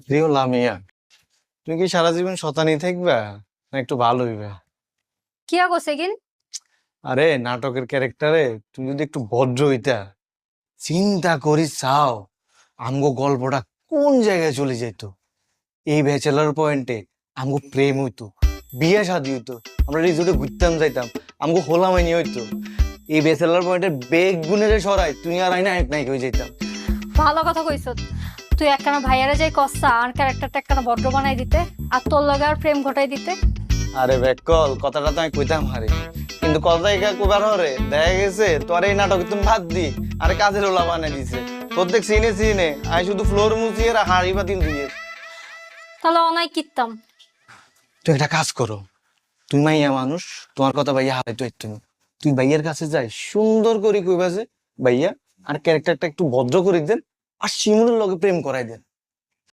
প্রিয় লামিয়া, তুমি কি সারা জীবন শতানি থাকবা না একটু ভালো হইবা? কি আগো সেগিন? আরে নাটকের ক্যারেক্টারে তুমি যদি একটু ভদ্র হইতা, চিন্তা করি চাও আমগো গল্পটা কোন জায়গায় চলে যেত। এই ব্যাচেলার পয়েন্টে আমগো প্রেম হইতো, বিয়ে শাদী হইতো, আমরা রিজোর্টে ঘুরতাম যাইতাম, আমগো হোলা মাইনি হইতো। এই ব্যাচেলার পয়েন্টে বেগ গুণের সরাই তুই আর আইনা এক নায়ক হয়ে যাইতাম। ভালো কথা কইছ। তুই একখানা ভাইয়ারে যাই কস্তা আর ক্যারেক্টারটা একখানা ভদ্র বানাই দিতে, আর তোর লগে আর প্রেম ঘটাই দিতে। আরে ব্যাককল কথাটা তো আমি কইতাম হারে, কিন্তু কথা কইবার হরে দেখা গেছে তোর এই নাটক তুমি বাদ দি আরে কাজের ওলা বানাই দিছে। তোর দেখ চিনে চিনে আমি শুধু ফ্লোর মুছি আর হাড়ি বাতিল দিয়ে। তাহলে অনাই কিতাম। তুই একটা কাজ করো, তুই মাইয়া মানুষ, তোমার কথা ভাইয়া হারাই তো তুমি, তুই ভাইয়ের কাছে যাই সুন্দর করে কইবা যে ভাইয়া আর ক্যারেক্টারটা একটু ভদ্র করে দেন আর শিমুলের লগে প্রেম করাই দেন।